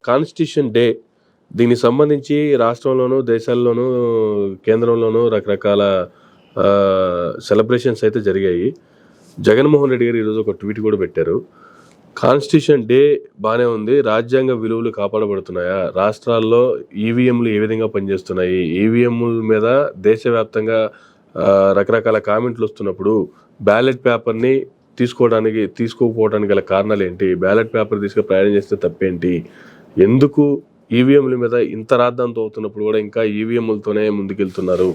Constitution day దీనికి సంబంధించి రాష్ట్రంలోనూ, దేశాల్లోనూ, కేంద్రంలోనూ రకరకాల సెలబ్రేషన్స్ అయితే జరిగాయి. జగన్మోహన్ రెడ్డి గారు ఈరోజు ఒక ట్వీట్ కూడా పెట్టారు. కాన్స్టిట్యూషన్ డే బాగానే ఉంది, రాజ్యాంగ విలువలు కాపాడబడుతున్నాయా, రాష్ట్రాల్లో ఈవీఎంలు ఏ విధంగా పనిచేస్తున్నాయి, ఈవీఎంల మీద దేశవ్యాప్తంగా రకరకాల కామెంట్లు వస్తున్నప్పుడు బ్యాలెట్ పేపర్ని తీసుకోకపోవడానికి గల కారణాలు ఏంటి, బ్యాలెట్ పేపర్ తీసుకుని ప్రయాణం చేస్తే తప్పేంటి, ఎందుకు ఈవీఎంల మీద ఇంత రాద్ధాంతం అవుతున్నప్పుడు కూడా ఇంకా ఈవీఎంలతోనే ముందుకెళ్తున్నారు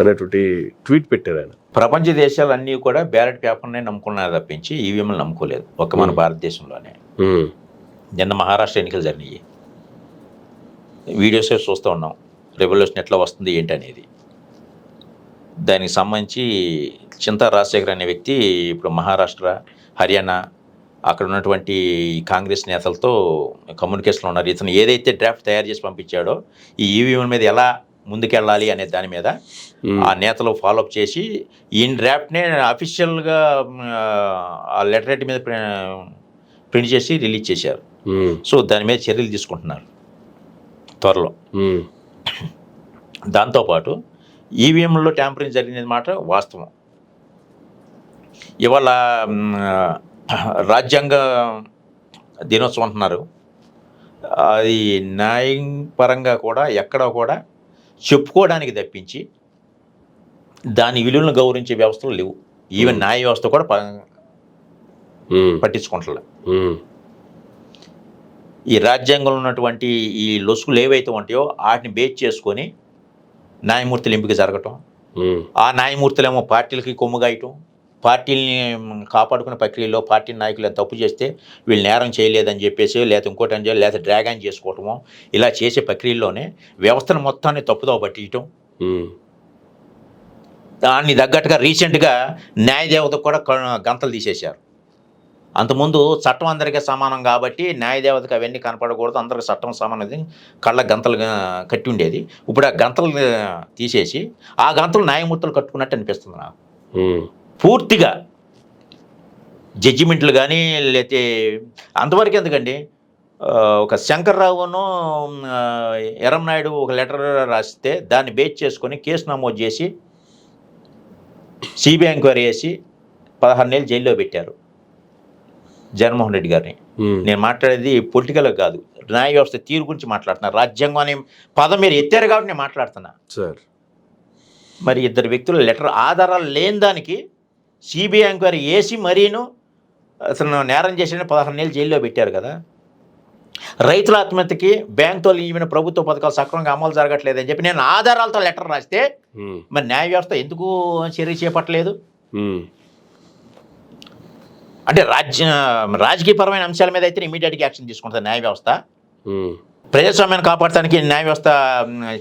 అనేటువంటి ట్వీట్ పెట్టారు ఆయన. ప్రపంచ దేశాలన్నీ కూడా బ్యాలెట్ పేపర్నే నమ్ముకున్నారు తప్పించి ఈవీఎంలు నమ్ముకోలేదు, ఒక్క మన భారతదేశంలోనే. నిన్న మహారాష్ట్ర ఎన్నికలు జరిగినాయి, వీడియోస్ చూస్తూ ఉన్నాం, రెవల్యూషన్ ఎట్లా వస్తుంది ఏంటి అనేది. దానికి సంబంధించి చింతా రాజశేఖర్ అనే వ్యక్తి ఇప్పుడు మహారాష్ట్ర, హర్యానా అక్కడ ఉన్నటువంటి కాంగ్రెస్ నేతలతో కమ్యూనికేషన్లో ఉన్నారు. ఇతను ఏదైతే డ్రాఫ్ట్ తయారు చేసి పంపించాడో ఈ ఈవీఎం మీద ఎలా ముందుకెళ్ళాలి అనే దాని మీద ఆ నేతలు ఫాలోఅప్ చేసి ఈ డ్రాఫ్ట్నే అఫీషియల్గా ఆ లెటర్ మీద ప్రింట్ చేసి రిలీజ్ చేశారు. సో దాని మీద చర్యలు తీసుకుంటున్నారు త్వరలో. దాంతోపాటు ఈవీఎంలో ట్యాంపరింగ్ జరిగినది మాట వాస్తవం. ఇవాళ రాజ్యాంగ దినోత్సవం అంటున్నారు, అది న్యాయపరంగా కూడా ఎక్కడ కూడా చెప్పుకోవడానికి తప్పించి దాని విలువలను గౌరవించే వ్యవస్థలు లేవు. ఈవెన్ న్యాయ వ్యవస్థ కూడా పట్టించుకుంటలే. ఈ రాజ్యాంగంలో ఉన్నటువంటి ఈ లొసుగులు ఏవైతే ఉంటాయో వాటిని బేస్ చేసుకొని న్యాయమూర్తులు ఎంపిక జరగటం, ఆ న్యాయమూర్తులేమో పార్టీలకి కొమ్ముగాయటం, పార్టీలని కాపాడుకునే ప్రక్రియలో పార్టీ నాయకులు తప్పు చేస్తే వీళ్ళు నేరం చేయలేదని చెప్పేసి లేకపోతే ఇంకోటి అని చెప్పి లేకపోతే డ్రాగన్ చేసుకోవటము, ఇలా చేసే ప్రక్రియలోనే వ్యవస్థను మొత్తాన్ని తప్పుదో పట్టియటం. దాన్ని తగ్గట్టుగా రీసెంట్గా న్యాయదేవతకు కూడా గంతలు తీసేశారు. అంతకుముందు చట్టం అందరికీ సమానం కాబట్టి న్యాయదేవతకు అవన్నీ కనపడకూడదు, అందరికీ చట్టం సమానం కళ్ళ గంతలు కట్టి ఉండేది. ఇప్పుడు ఆ గంతలు తీసేసి ఆ గంతలు న్యాయమూర్తులు కట్టుకున్నట్టు అనిపిస్తుంది నాకు. పూర్తిగా జడ్జిమెంట్లు కానీ లేకపోతే అంతవరకు ఎందుకండి, ఒక శంకర్రావును ఎర్రంనాయుడు ఒక లెటర్ రాస్తే దాన్ని బేస్ చేసుకొని కేసు నమోదు చేసి సిబిఐ ఎంక్వైరీ చేసి 16 నెలలు జైల్లో పెట్టారు జగన్మోహన్ రెడ్డి గారిని. నేను మాట్లాడేది పొలిటికల్ కాదు, న్యాయ వ్యవస్థ తీరు గురించి మాట్లాడుతున్నా. రాజ్యాంగం అనే పదం మీరు ఎత్తారు కాబట్టి నేను మాట్లాడుతున్నా సార్. మరి ఇద్దరు వ్యక్తుల లెటర్ ఆధారాలు లేని దానికి సిబిఐ ఎంక్వైరీ వేసి మరీను అసలు నేరం చేసిన 16 నెలలు జైల్లో పెట్టారు కదా. రైతుల ఆత్మహత్యకి బ్యాంకుతో ఈవెన్ ప్రభుత్వ పథకాలు సక్రమంగా అమలు జరగట్లేదని చెప్పి నేను ఆధారాలతో లెటర్ రాస్తే మరి న్యాయ వ్యవస్థ ఎందుకు చర్య చేపట్టలేదు? అంటే రాజకీయపరమైన అంశాల మీద అయితే ఇమీడియట్గా యాక్షన్ తీసుకుంటుంది న్యాయ వ్యవస్థ. ప్రజాస్వామ్యాన్ని కాపాడటానికి న్యాయ వ్యవస్థ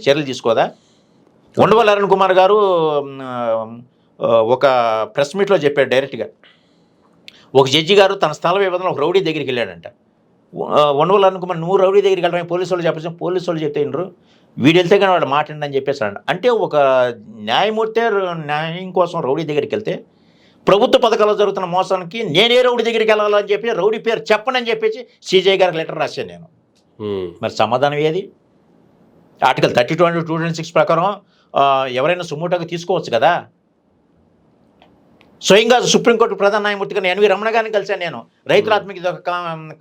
చర్యలు తీసుకోదా? ఉండవల్లి అరుణ్ కుమార్ గారు ఒక ప్రెస్ మీట్లో చెప్పాడు డైరెక్ట్గా, ఒక జడ్జి గారు తన స్థల వివాదంలో ఒక రౌడీ దగ్గరికి వెళ్ళాడంట. ఉండవల్లి అరుణ్ కుమార్, నువ్వు రౌడీ దగ్గరికి వెళ్ళడం పోలీసు వాళ్ళు చెప్పేసి, పోలీసు వాళ్ళు చెప్తే వినరు, వీడు వెళ్తే కానీ వాడు మాట్లాడండి అని చెప్పేసాడు. అంటే ఒక న్యాయమూర్తి న్యాయం కోసం రౌడీ దగ్గరికి వెళ్తే ప్రభుత్వ పథకాలు జరుగుతున్న మోసానికి నేనే రౌడీ దగ్గరికి వెళ్ళాలని చెప్పి రౌడీ పేరు చెప్పనని చెప్పేసి సిజే గారికి లెటర్ రాశాను నేను. మరి సమాధానం ఏది? ఆర్టికల్ 32 and 226 ప్రకారం ఎవరైనా సుమోటోగా తీసుకోవచ్చు కదా. స్వయంగా సుప్రీంకోర్టు ప్రధాన న్యాయమూర్తిగా ఎన్వి రమణ గారిని కలిశాను నేను. రైతుల ఆత్మకి ఇది ఒక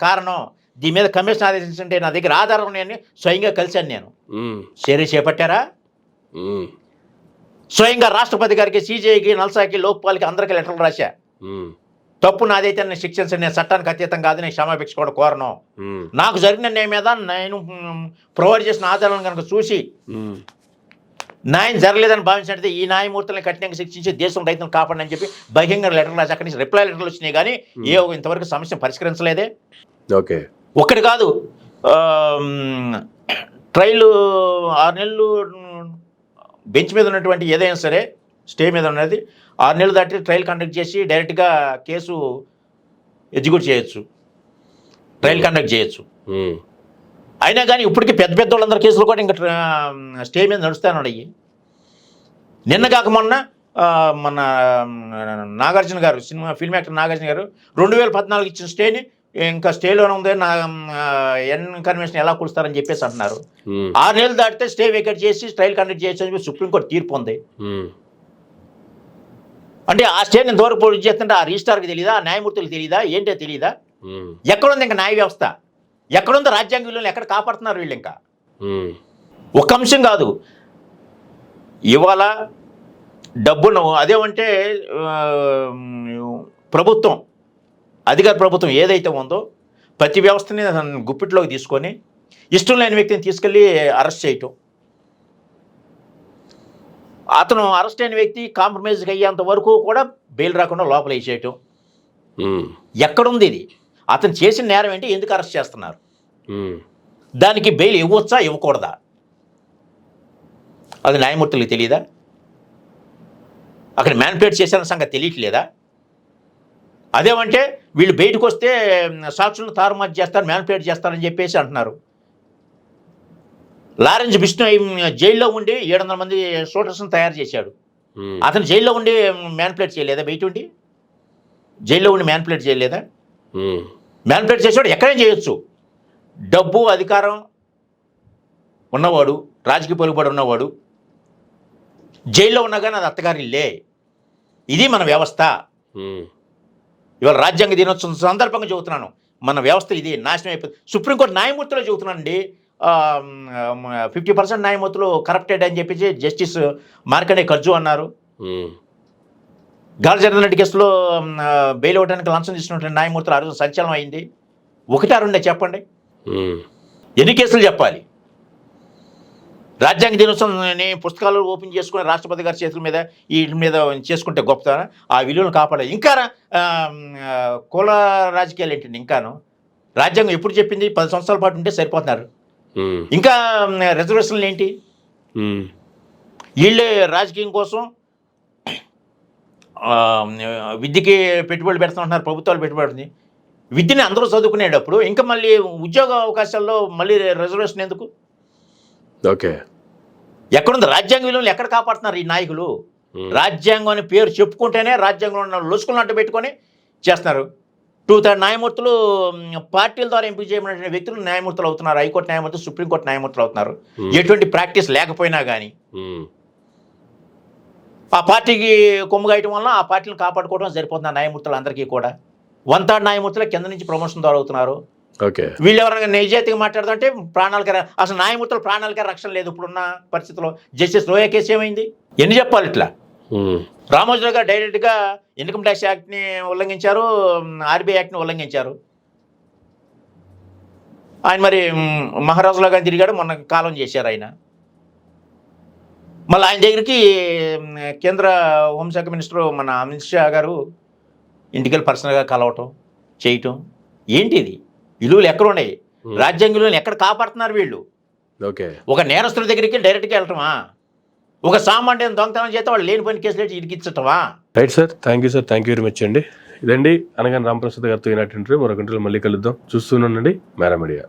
కారణం, దీని మీద కమిషన్ ఆదేశించంటే నా దగ్గర ఆధారం ఉన్నాయని స్వయంగా కలిశాను నేను. చర్య చేపట్టారా? స్వయంగా రాష్ట్రపతి గారికి, సిజేఐకి, నల్సాకి, లోక్పాల్కి అందరికీ లెటర్లు రాశా. తప్పు నాదైతే నేను శిక్షించండి, నేను చట్టానికి అతీతం కాదు, నేను క్షమాభిక్ష కూడా కోరను. నాకు జరిగిన న్యాయం మీద నేను ప్రొవైడ్ చేసిన ఆధారాలను కనుక చూసి న్యాయం జరగలేదని భావించినట్టు ఈ న్యాయమూర్తులను కఠినంగా శిక్షించి దేశం రైతులను కాపాడని చెప్పి బహిరంగ లెటర్ రాసి అక్కడి నుంచి రిప్లై లెటర్లు వచ్చినాయి, కానీ ఇంతవరకు సమస్య పరిష్కరించలేదే. ఓకే, ఒక్కటి కాదు, ట్రయల్ 6 నెలలు బెంచ్ మీద ఉన్నటువంటి ఏదైనా సరే స్టే మీద ఉన్నది 6 నెలలు దాటి ట్రయల్ కండక్ట్ చేసి డైరెక్ట్గా కేసు ఎగ్జిక్యూట్ చేయొచ్చు, ట్రయల్ కండక్ట్ చేయొచ్చు. అయినా కానీ ఇప్పటికీ పెద్ద పెద్ద వాళ్ళందరూ కేసులు కూడా ఇంకా స్టే మీద నడుస్తానున్నాయి. నిన్న కాక మొన్న మన నాగార్జున గారు, ఫిల్మ్ యాక్టర్ నాగార్జున గారు 2014 ఇచ్చిన స్టేని ఇంకా స్టేలోనే ఉంది నా ఎన్ కన్వెన్షన్ ఎలా కూలుస్తారని చెప్పేసి అంటున్నారు. 6 నెలలు దాటితే స్టే వేకేట్ చేసి ట్రయల్ కండక్ట్ చేయొచ్చు అని చెప్పి సుప్రీంకోర్టు తీర్పు ఉంది. అంటే ఆ స్టేని ఎంతవరకు పొడి చేస్తుంటే ఆ రిజిస్ట్రార్కి తెలియదా, ఆ న్యాయమూర్తులకు తెలియదా, ఏంటో తెలియదా? ఎక్కడుంది ఇంకా న్యాయ వ్యవస్థ? ఎక్కడుందో రాజ్యాంగ విలువలు ఎక్కడ కాపాడుతున్నారు వీళ్ళు? ఇంకా ఒక అంశం కాదు, ఇవాళ డబ్బును అదేమంటే ప్రభుత్వం, అధికార ప్రభుత్వం ఏదైతే ఉందో ప్రతి వ్యవస్థని గుప్పిట్లోకి తీసుకొని ఇష్టం లేని వ్యక్తిని తీసుకెళ్ళి అరెస్ట్ చేయటం, అతను అరెస్ట్ అయిన వ్యక్తి కాంప్రమైజ్కి అయ్యేంత వరకు కూడా బెయిల్ రాకుండా లోపల వేసేయటం. ఎక్కడుంది ఇది? అతను చేసిన నేరం ఏంటి? ఎందుకు అరెస్ట్ చేస్తున్నారు? దానికి బెయిల్ ఇవ్వచ్చా ఇవ్వకూడదా? అది న్యాయమూర్తులకు తెలియదా? అక్కడ మ్యానిపులేట్ చేసిన సంగతి తెలియట్లేదా? అదేమంటే వీళ్ళు బయటకు వస్తే సాక్షులను తారుమారు చేస్తారు, మ్యానిపులేట్ చేస్తారని చెప్పేసి అంటున్నారు. లారెన్స్ బిష్ణు జైల్లో ఉండి 700 మంది షూటర్స్ని తయారు చేశాడు. అతను జైల్లో ఉండి మ్యానిపులేట్ చేయలేదా? బయట ఉండి జైల్లో ఉండి మ్యానిపులేట్ చేయలేదా? మ్యానిపులేట్ చేసేవాడు ఎక్కడైనా చేయొచ్చు. డబ్బు అధికారం ఉన్నవాడు, రాజకీయ పలుకుబడి ఉన్నవాడు జైల్లో ఉన్నా కానీ అది అత్తగారి ఇల్లే. ఇది మన వ్యవస్థ. ఇవాళ రాజ్యాంగ దినోత్సవం సందర్భంగా చెబుతున్నాను, మన వ్యవస్థ ఇది నాశనం అయిపోయింది. సుప్రీంకోర్టు న్యాయమూర్తిలో చెబుతున్నానండి, 50% న్యాయమూర్తులు కరప్టెడ్ అని చెప్పేసి జస్టిస్ మార్కండే కర్జు అన్నారు. గాలి రెడ్డి కేసులో బెయిల్ ఇవ్వడానికి లంచం తీసుకున్న న్యాయమూర్తులు ఆ రోజు సంచలనం అయింది. 1-2 చెప్పండి, ఎన్ని కేసులు చెప్పాలి? రాజ్యాంగ దినోత్సవం పుస్తకాలు ఓపెన్ చేసుకుని రాష్ట్రపతి గారి చేతుల మీద వీటి మీద చేసుకుంటే గొప్పతన, ఆ విలువను కాపాడాలి. ఇంకా కుల రాజకీయాలు ఏంటండి? ఇంకాను రాజ్యాంగం ఎప్పుడు చెప్పింది? 10 సంవత్సరాల పాటు ఉంటే సరిపోతున్నారు. ఇంకా రిజర్వేషన్లు ఏంటి? వీళ్ళే రాజకీయం కోసం విద్యకి పెట్టుబడులు పెడుతున్నారు, ప్రభుత్వాలు పెట్టుబడి. విద్యని అందరూ చదువుకునేటప్పుడు ఇంకా మళ్ళీ ఉద్యోగ అవకాశాల్లో మళ్ళీ రిజర్వేషన్ ఎందుకు? ఓకే, ఎక్కడుంది రాజ్యాంగ విలువలు? ఎక్కడ కాపాడుతున్నారు ఈ నాయకులు? రాజ్యాంగం అని పేరు చెప్పుకుంటేనే రాజ్యాంగంలో లొసుకులు అడ్డు పెట్టుకొని చేస్తున్నారు. 2/3 న్యాయమూర్తులు పార్టీల ద్వారా ఎంపిక చేయబడిన వ్యక్తులు న్యాయమూర్తులు అవుతున్నారు. హైకోర్టు న్యాయమూర్తులు, సుప్రీంకోర్టు న్యాయమూర్తులు అవుతున్నారు. ఎటువంటి ప్రాక్టీస్ లేకపోయినా కానీ ఆ పార్టీకి కొమ్ముగాయటం వల్ల ఆ పార్టీని కాపాడుకోవడం సరిపోతుంది. న్యాయమూర్తులు అందరికీ కూడా 1/3 న్యాయమూర్తులు కింద నుంచి ప్రమోషన్ ద్వారా అవుతున్నారు. వీళ్ళు ఎవరైనా నిజాయితీగా మాట్లాడుతుంటే ప్రాణాలకే, అసలు న్యాయమూర్తులు ప్రాణాలకే రక్షణ లేదు ఇప్పుడున్న పరిస్థితిలో. జస్టిస్ లోయా కేసు ఏమైంది? ఎన్ని చెప్పాలి ఇట్లా? రామోజీరావు గారు డైరెక్ట్గా ఇన్కమ్ ట్యాక్స్ యాక్ట్ని ఉల్లంఘించారు, ఆర్బీఐ యాక్ట్ని ఉల్లంఘించారు. ఆయన మరి మహారాజులాగా తిరిగాడు, మొన్న కాలం చేశారు ఆయన. మళ్ళీ ఆయన దగ్గరికి కేంద్ర హోంశాఖ మినిస్టర్ మన అమిత్ షా గారు ఇంటికి వెళ్ళి పర్సనల్గా కలవటం చేయటం. ఏంటి ఇది? విలువలు ఎక్కడ ఉన్నాయి? రాజ్యాంగ విలువలు ఎక్కడ కాపాడుతున్నారు వీళ్ళు? ఒక నేరస్తుల దగ్గరికి డైరెక్ట్గా వెళ్ళటమా? ఒక సామాన్య దొంగతనం చేస్తే వాళ్ళు లేనిపోయిన కేసులు ఇరికించటమా? Right sir, thank you sir, thank you very much అండి. ఇదండి అనగానే రామప్రసాద్ గారితో ఈనాటి ఇంటర్వ్యూ. మరొక ఇంటర్వ్యూలో మళ్ళీ కలుద్దాం. చూస్తూనండి మేరా మీడియా.